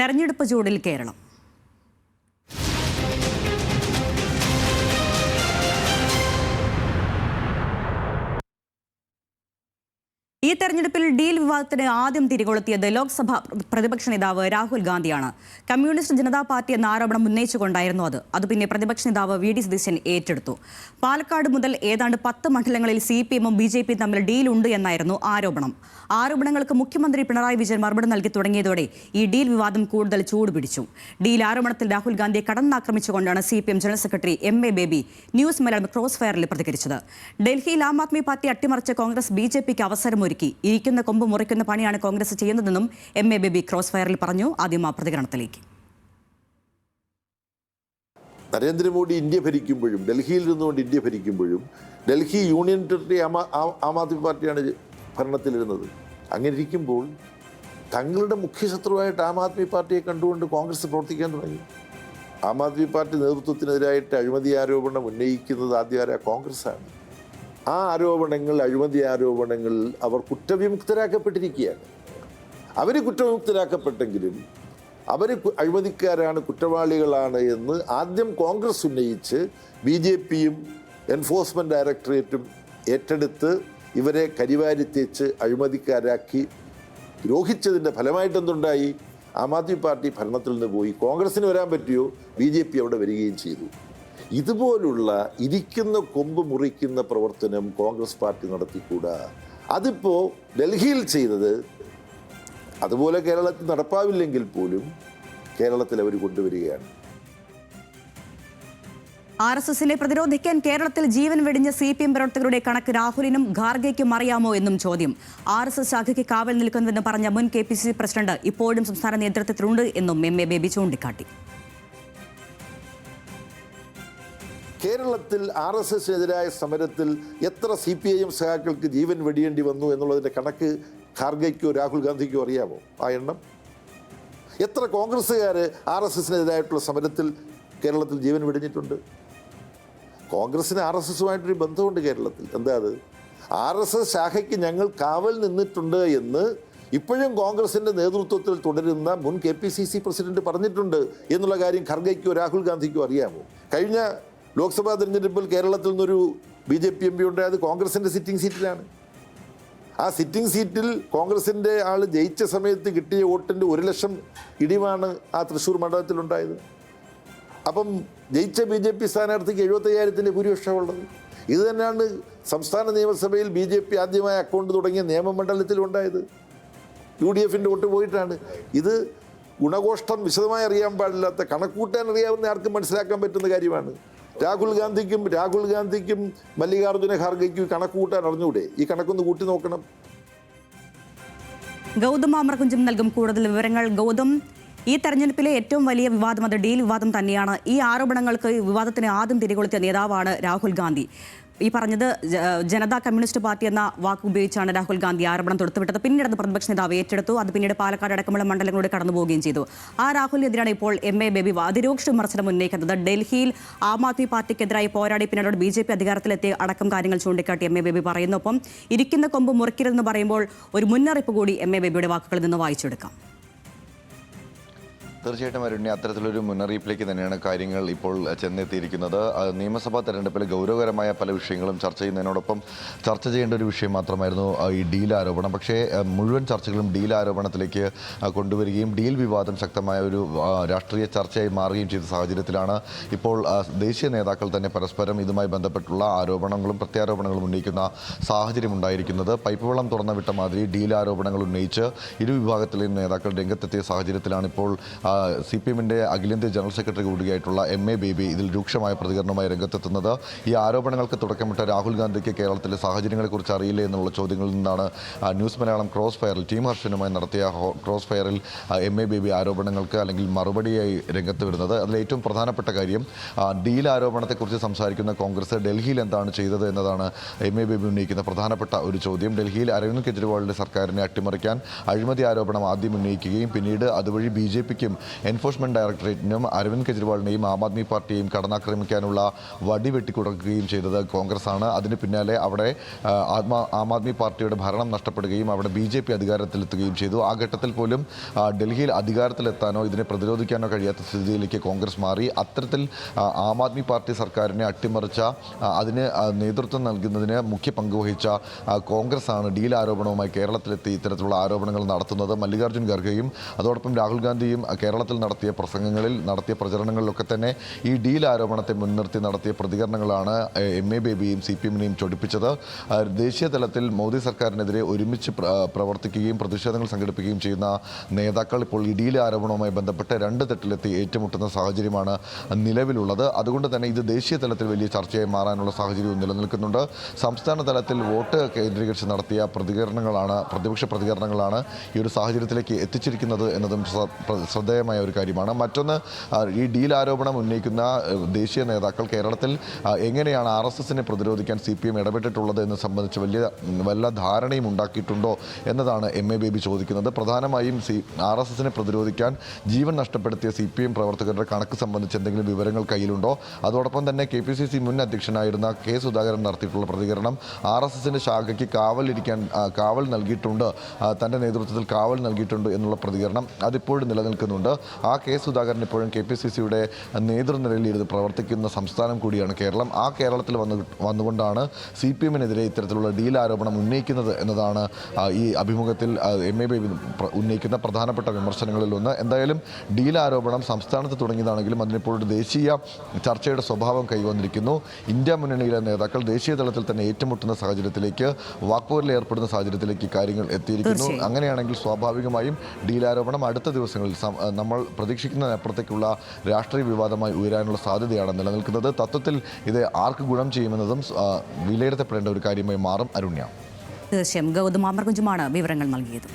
തെരഞ്ഞെടുപ്പ് ചൂടിൽ കേരളം. ഈ തെരഞ്ഞെടുപ്പിൽ ഡീൽ വിവാദത്തിന് ആദ്യം തിരികൊളുത്തിയത് ലോക്സഭാ പ്രതിപക്ഷ നേതാവ് രാഹുൽ ഗാന്ധിയാണ്. കമ്മ്യൂണിസ്റ്റ് ജനതാ പാർട്ടി എന്ന ആരോപണം ഉന്നയിച്ചുകൊണ്ടായിരുന്നു അത് പിന്നെ പ്രതിപക്ഷ നേതാവ് വി ഡി സതീശൻ ഏറ്റെടുത്തു. പാലക്കാട് മുതൽ ഏതാണ്ട് 10 മണ്ഡലങ്ങളിൽ CPM-ഉം BJP-യും തമ്മിൽ ഡീലുണ്ട് എന്നായിരുന്നു ആരോപണങ്ങൾക്ക് മുഖ്യമന്ത്രി പിണറായി വിജയൻ മറുപടി നൽകി തുടങ്ങിയതോടെ ഈ ഡീൽ വിവാദം കൂടുതൽ ചൂടുപിടിച്ചു. ഡീൽ ആരോപണത്തിൽ രാഹുൽ ഗാന്ധിയെ കടന്നാക്രമിച്ചുകൊണ്ടാണ് CPM general secretary MA Baby news Malayalam cross ഫയറിൽ പ്രതികരിച്ചത്. ഡൽഹിയിൽ ആം ആദ്മി പാർട്ടി അട്ടിമറിച്ച് കോൺഗ്രസ് BJP-ക്ക് അവസരമൊരുക്കി. ഇരിക്കുന്ന കൊമ്പ് മുറിക്കുന്ന പണിയാണ് കോൺഗ്രസ് ചെയ്യുന്നതെന്നും MA ബേബി ക്രോസ് ഫയറിൽ പറഞ്ഞു. ആദ്യം ആ പ്രതികരണത്തിലേക്ക്. നരേന്ദ്രമോദി ഇന്ത്യ ഭരിക്കുമ്പോഴും ഡൽഹിയിൽ നിന്നുകൊണ്ട് India ഭരിക്കുമ്പോഴും Delhi union territory Aam Aadmi പാർട്ടിയാണ് ഭരണത്തിലിരുന്നത്. അങ്ങനെ ഇരിക്കുമ്പോൾ തങ്ങളുടെ മുഖ്യശത്രുവായിട്ട് ആം ആദ്മി പാർട്ടിയെ കണ്ടുകൊണ്ട് കോൺഗ്രസ് പ്രവർത്തിക്കാൻ തുടങ്ങി. ആം ആദ്മി പാർട്ടി നേതൃത്വത്തിനെതിരായിട്ട് അഴിമതി ആരോപണം ഉന്നയിക്കുന്നത് ആദ്യം കോൺഗ്രസ്സാണ്. ആ ആരോപണങ്ങൾ, അഴിമതി ആരോപണങ്ങൾ അവർ കുറ്റവിമുക്തരാക്കപ്പെട്ടിരിക്കുകയാണ്. അവർ കുറ്റവിമുക്തരാക്കപ്പെട്ടെങ്കിലും അവർ അഴിമതിക്കാരാണ്, കുറ്റവാളികളാണ് എന്ന് ആദ്യം കോൺഗ്രസ് ഉന്നയിച്ച് BJP-യും എൻഫോഴ്സ്മെൻറ്റ് ഡയറക്ടറേറ്റും ഏറ്റെടുത്ത് ഇവരെ കരിവാരിത്തേച്ച് അഴിമതിക്കാരാക്കി ദ്രോഹിച്ചതിൻ്റെ ഫലമായിട്ട് എന്തുണ്ടായി? ആം ആദ്മി പാർട്ടി ഭരണത്തിൽ നിന്ന് പോയി. കോൺഗ്രസ്സിന് വരാൻ പറ്റിയോ? BJP അവിടെ വരികയും ചെയ്തു. ഇതുപോലുള്ള ഇരിക്കുന്ന കൊമ്പ് മുറിക്കുന്ന പ്രവർത്തനം കോൺഗ്രസ് പാർട്ടി നടത്തിക്കൂടാ. അതിപ്പോൾ ഡൽഹിയിൽ ചെയ്തത് അതുപോലെ കേരളത്തിൽ നടപ്പാവില്ലെങ്കിൽ പോലും കേരളത്തിൽ അവർ കൊണ്ടുവരികയാണ്. RSSനെ പ്രതിരോധിക്കാൻ കേരളത്തിൽ ജീവൻ വെടിഞ്ഞ CPM പ്രവർത്തകരുടെ കണക്ക് രാഹുലിനും ഖാർഗെയ്ക്കും അറിയാമോ എന്നും ചോദ്യം. RSS ശാഖയ്ക്ക് കാവൽ നിൽക്കുന്നുവെന്ന് പറഞ്ഞ മുൻ KPCC പ്രസിഡന്റ് ഇപ്പോഴും സംസ്ഥാന നേതൃത്വത്തിലുണ്ട് എന്നും MA ബേബി ചൂണ്ടിക്കാട്ടി. കേരളത്തിൽ RSSനെതിരായ സമരത്തിൽ എത്ര CPIM സഖാക്കൾക്ക് ജീവൻ വെടിയേണ്ടി വന്നു എന്നുള്ളതിൻ്റെ കണക്ക് ഖാർഗെയ്ക്കോ രാഹുൽ ഗാന്ധിക്കോ അറിയാമോ? ആ എണ്ണം എത്ര കോൺഗ്രസ്സുകാർ RSSനെതിരായിട്ടുള്ള സമരത്തിൽ കേരളത്തിൽ ജീവൻ വെടിഞ്ഞിട്ടുണ്ട്? കോൺഗ്രസ്സിന് RSSുമായിട്ടൊരു ബന്ധമുണ്ട് കേരളത്തിൽ. എന്താ അത്? RSS ശാഖയ്ക്ക് ഞങ്ങൾ കാവൽ നിന്നിട്ടുണ്ട് എന്ന് ഇപ്പോഴും കോൺഗ്രസിൻ്റെ നേതൃത്വത്തിൽ തുടരുന്ന മുൻ KPCC പ്രസിഡന്റ് പറഞ്ഞിട്ടുണ്ട് എന്നുള്ള കാര്യം ഖാർഗെയ്ക്കോ രാഹുൽ ഗാന്ധിക്കോ അറിയാമോ? കഴിഞ്ഞ ലോക്സഭാ തെരഞ്ഞെടുപ്പിൽ കേരളത്തിൽ നിന്നൊരു BJP MP ഉണ്ടായത് കോൺഗ്രസിൻ്റെ സിറ്റിംഗ് സീറ്റിലാണ്. ആ സിറ്റിംഗ് സീറ്റിൽ കോൺഗ്രസിൻ്റെ ആൾ ജയിച്ച സമയത്ത് കിട്ടിയ വോട്ടിൻ്റെ 1 ലക്ഷം ഇടിവാണ് ആ തൃശ്ശൂർ മണ്ഡലത്തിലുണ്ടായത്. അപ്പം ജയിച്ച BJP സ്ഥാനാർത്ഥിക്ക് 75,000-ൻ്റെ ഭൂരിപക്ഷമുള്ളത്. ഇത് തന്നെയാണ് സംസ്ഥാന നിയമസഭയിൽ BJP ആദ്യമായി അക്കൗണ്ട് തുടങ്ങിയ നിയമമണ്ഡലത്തിലുണ്ടായത്. UDFൻ്റെ വോട്ട് പോയിട്ടാണ്. ഇത് ഗുണഘോഷ്ടം വിശദമായി അറിയാൻ പാടില്ലാത്ത, കണക്കൂട്ടാൻ അറിയാവുന്ന ആർക്കും മനസ്സിലാക്കാൻ പറ്റുന്ന കാര്യമാണ്. രാഹുൽ ഗാന്ധിക്കും മല്ലികാർജ്ജുന ഖാർഗെയ്ക്കും കണക്ക് കൂട്ടാൻ അറിഞ്ഞൂടെ? ഈ കണക്കൊന്ന് കൂട്ടി നോക്കണം. ഗൗതം അമർകുഞ്ചം നൽകും കൂടുതൽ വിവരങ്ങൾ. ഗൗതം, ഈ തെരഞ്ഞെടുപ്പിലെ ഏറ്റവും വലിയ വിവാദം അത് ഡീൽ വിവാദം തന്നെയാണ്. ഈ ആരോപണങ്ങൾക്ക് വിവാദത്തിന് ആദ്യം തിരികൊളുത്തിയ നേതാവാണ് രാഹുൽ ഗാന്ധി. ഈ പറഞ്ഞത് ജനതാ കമ്മ്യൂണിസ്റ്റ് പാർട്ടി എന്ന വാക്ക് ഉപയോഗിച്ചാണ് രാഹുൽ ഗാന്ധി ആരോപണം തൊടുത്തുവിട്ടത്. പിന്നീട് അത് പ്രതിപക്ഷ നേതാവ് ഏറ്റെടുത്തു. അത് പിന്നീട് പാലക്കാട് അടക്കമുള്ള മണ്ഡലങ്ങളിലൂടെ കടന്നു പോവുകയും ചെയ്തു. ആ രാഹുലിനെതിരാണ് ഇപ്പോൾ MA ബേബി അതിരൂക്ഷ വിമർശനം ഉന്നയിക്കുന്നത്. ഡൽഹിയിൽ ആം ആദ്മി പാർട്ടിക്കെതിരായി പോരാടി പിന്നീട് BJP അധികാരത്തിലെത്തിയ അടക്കം കാര്യങ്ങൾ ചൂണ്ടിക്കാട്ടി MA ബേബി പറയുന്നു. ഒപ്പം ഇരിക്കുന്ന കൊമ്പ് മുറിക്കരുതെന്ന് പറയുമ്പോൾ ഒരു മുന്നറിയിപ്പ് കൂടി MA ബേബിയുടെ വാക്കുകളിൽ നിന്ന് വായിച്ചെടുക്കാം. തീർച്ചയായിട്ടും അരുണ്യ, അത്തരത്തിലൊരു മുന്നറിയിപ്പിലേക്ക് തന്നെയാണ് കാര്യങ്ങൾ ഇപ്പോൾ ചെന്നെത്തിയിരിക്കുന്നത്. നിയമസഭാ തെരഞ്ഞെടുപ്പിൽ ഗൗരവകരമായ പല വിഷയങ്ങളും ചർച്ച ചെയ്യുന്നതിനോടൊപ്പം ചർച്ച ചെയ്യേണ്ട ഒരു വിഷയം മാത്രമായിരുന്നു ഈ ഡീൽ ആരോപണം. പക്ഷേ മുഴുവൻ ചർച്ചകളും ഡീൽ ആരോപണത്തിലേക്ക് കൊണ്ടുവരികയും ഡീൽ വിവാദം ശക്തമായ ഒരു രാഷ്ട്രീയ ചർച്ചയായി മാറുകയും ചെയ്ത സാഹചര്യത്തിലാണ് ഇപ്പോൾ ദേശീയ നേതാക്കൾ തന്നെ പരസ്പരം ഇതുമായി ബന്ധപ്പെട്ടുള്ള ആരോപണങ്ങളും പ്രത്യാരോപണങ്ങളും ഉന്നയിക്കുന്ന സാഹചര്യം ഉണ്ടായിരിക്കുന്നത്. പൈപ്പ് വെള്ളം തുറന്ന വിട്ട മാതിരി ഡീൽ ആരോപണങ്ങൾ ഉന്നയിച്ച് ഇരു വിഭാഗത്തിലെയും നേതാക്കൾ രംഗത്തെത്തിയ സാഹചര്യത്തിലാണ് ഇപ്പോൾ CPM-ന്റെ അഖിലേന്ത്യാ ജനറൽ സെക്രട്ടറി കൂടിയായിട്ടുള്ള MA ബേബി ഇതിൽ രൂക്ഷമായ പ്രതികരണവുമായി രംഗത്തെത്തുന്നത്. ഈ ആരോപണങ്ങൾക്ക് തുടക്കമിട്ട രാഹുൽ ഗാന്ധിക്ക് കേരളത്തിലെ സാഹചര്യങ്ങളെക്കുറിച്ച് അറിയില്ലേ എന്നുള്ള ചോദ്യങ്ങളിൽ നിന്നാണ് ന്യൂസ് മലയാളം ക്രോസ് ഫയറിൽ ടീം ഹർഷനുമായി നടത്തിയ ക്രോസ് ഫയറിൽ MA ബേബി ആരോപണങ്ങൾക്ക് അല്ലെങ്കിൽ മറുപടിയായി രംഗത്ത് വരുന്നത്. അതിൽ ഏറ്റവും പ്രധാനപ്പെട്ട കാര്യം ഡീൽ ആരോപണത്തെക്കുറിച്ച് സംസാരിക്കുന്ന കോൺഗ്രസ് ഡൽഹിയിൽ എന്താണ് ചെയ്തത് എന്നതാണ് MA ബേബി ഉന്നയിക്കുന്ന പ്രധാനപ്പെട്ട ഒരു ചോദ്യം. ഡൽഹിയിൽ അരവിന്ദ് കെജ്രിവാളിൻ്റെ സർക്കാരിനെ അട്ടിമറിക്കാൻ അഴിമതി ആരോപണം ആദ്യം ഉന്നയിക്കുകയും പിന്നീട് അതുവഴി BJP-ക്കും എൻഫോഴ്സ്മെന്റ് ഡയറക്ടറേറ്റിനും അരവിന്ദ് കെജ്രിവാളിനെയും ആം ആദ്മി പാർട്ടിയെയും കടന്നാക്രമിക്കാനുള്ള വടി വെട്ടിക്കൊടുക്കുകയും ചെയ്തത് കോൺഗ്രസ്സാണ്. അതിന് പിന്നാലെ അവിടെ ആം ആദ്മി പാർട്ടിയുടെ ഭരണം നഷ്ടപ്പെടുകയും അവിടെ BJP അധികാരത്തിലെത്തുകയും ചെയ്തു. ആ ഘട്ടത്തിൽ പോലും ഡൽഹിയിൽ അധികാരത്തിലെത്താനോ ഇതിനെ പ്രതിരോധിക്കാനോ കഴിയാത്ത സ്ഥിതിയിലേക്ക് കോൺഗ്രസ് മാറി. അത്തരത്തിൽ ആം ആദ്മി പാർട്ടി സർക്കാരിനെ അട്ടിമറിച്ച അതിന് നേതൃത്വം നൽകുന്നതിന് മുഖ്യ പങ്കുവഹിച്ച കോൺഗ്രസ് ആണ് ഡീൽ ആരോപണവുമായി കേരളത്തിലെത്തി ഇത്തരത്തിലുള്ള ആരോപണങ്ങൾ നടത്തുന്നത്. മല്ലികാർജ്ജുൻ ഖർഗെയും അതോടൊപ്പം രാഹുൽ ഗാന്ധിയും കേരളത്തിൽ നടത്തിയ പ്രസംഗങ്ങളിൽ നടത്തിയ പ്രചരണങ്ങളിലൊക്കെ തന്നെ ഈ ഡീൽ ആരോപണത്തെ മുൻനിർത്തി നടത്തിയ പ്രതികരണങ്ങളാണ് MA ബേബിയും CPM-നെയും ചൊടിപ്പിച്ചത്. ദേശീയ തലത്തിൽ മോദി സർക്കാരിനെതിരെ ഒരുമിച്ച് പ്രവർത്തിക്കുകയും പ്രതിഷേധങ്ങൾ സംഘടിപ്പിക്കുകയും ചെയ്യുന്ന നേതാക്കൾ ഇപ്പോൾ ഈ ഡീൽ ആരോപണവുമായി ബന്ധപ്പെട്ട് രണ്ട് തെറ്റിലെത്തി ഏറ്റുമുട്ടുന്ന സാഹചര്യമാണ് നിലവിലുള്ളത്. അതുകൊണ്ട് തന്നെ ഇത് ദേശീയ തലത്തിൽ വലിയ ചർച്ചയായി മാറാനുള്ള സാഹചര്യവും നിലനിൽക്കുന്നുണ്ട്. സംസ്ഥാന തലത്തിൽ വോട്ട് കേന്ദ്രീകരിച്ച് നടത്തിയ പ്രതിപക്ഷ പ്രതികരണങ്ങളാണ് ഈ ഒരു സാഹചര്യത്തിലേക്ക് എത്തിച്ചിരിക്കുന്നത് എന്നതും ശ്രദ്ധേയമായ ഒരു കാര്യമാണ്. മറ്റൊന്ന്, ഈ ഡീൽ ആരോപണം ഉന്നയിക്കുന്ന ദേശീയ നേതാക്കൾ കേരളത്തിൽ എങ്ങനെയാണ് RSSനെ പ്രതിരോധിക്കാൻ CPM ഇടപെട്ടിട്ടുള്ളത് എന്ന് സംബന്ധിച്ച് വല്ല ധാരണയും ഉണ്ടാക്കിയിട്ടുണ്ടോ എന്നതാണ് MA ബേബി ചോദിക്കുന്നത്. പ്രധാനമായും RSSനെ പ്രതിരോധിക്കാൻ ജീവൻ നഷ്ടപ്പെടുത്തിയ CPM പ്രവർത്തകരുടെ കണക്ക് സംബന്ധിച്ച് എന്തെങ്കിലും വിവരങ്ങൾ കയ്യിലുണ്ടോ? അതോടൊപ്പം തന്നെ KPCC മുൻ അധ്യക്ഷനായിരുന്ന K സുധാകരൻ നടത്തിയിട്ടുള്ള പ്രതികരണം RSSന്റെ ശാഖയ്ക്ക് കാവൽ നൽകിയിട്ടുണ്ട്, തൻ്റെ നേതൃത്വത്തിൽ കാവൽ നൽകിയിട്ടുണ്ട് എന്നുള്ള പ്രതികരണം അതിപ്പോഴും നിലനിൽക്കുന്നുണ്ട്. ആ K സുധാകരൻ ഇപ്പോഴും KPCCയുടെ നേതൃനിരയിൽ ഇരുന്ന് പ്രവർത്തിക്കുന്ന സംസ്ഥാനം കൂടിയാണ് കേരളം. ആ കേരളത്തിൽ വന്നുകൊണ്ടാണ് CPM-നെതിരെ ഇത്തരത്തിലുള്ള ഡീൽ ആരോപണം ഉന്നയിക്കുന്നത് എന്നതാണ് ഈ അഭിമുഖത്തിൽ MA ബേബി ഉന്നയിക്കുന്ന പ്രധാനപ്പെട്ട വിമർശനങ്ങളിലൊന്ന്. എന്തായാലും ഡീൽ ആരോപണം സംസ്ഥാനത്ത് തുടങ്ങിയതാണെങ്കിലും അതിനിപ്പോൾ ഒരു ദേശീയ ചർച്ചയുടെ സ്വഭാവം കൈവന്നിരിക്കുന്നു. ഇന്ത്യ മുന്നണിയിലെ നേതാക്കൾ ദേശീയ തലത്തിൽ തന്നെ ഏറ്റുമുട്ടുന്ന സാഹചര്യത്തിലേക്ക്, വാക്പോരിൽ ഏർപ്പെടുന്ന സാഹചര്യത്തിലേക്ക് കാര്യങ്ങൾ എത്തിയിരിക്കുന്നു. അങ്ങനെയാണെങ്കിൽ സ്വാഭാവികമായും ഡീൽ ആരോപണം അടുത്ത ദിവസങ്ങളിൽ നമ്മൾ പ്രതീക്ഷിക്കുന്നതിനപ്പുറത്തേക്കുള്ള രാഷ്ട്രീയ വിവാദമായി ഉയരാനുള്ള സാധ്യതയാണ് നിലനിൽക്കുന്നത്. തത്വത്തിൽ ഇത് ആർക്ക് ഗുണം ചെയ്യുമെന്നതും വിലയിരുത്തപ്പെടേണ്ട ഒരു കാര്യമായി മാറും. അരുണ്യ. തീർച്ചയായും ഗൗതം മാമർകുഞ്ചുമാണ് വിവരങ്ങൾ നൽകിയത്.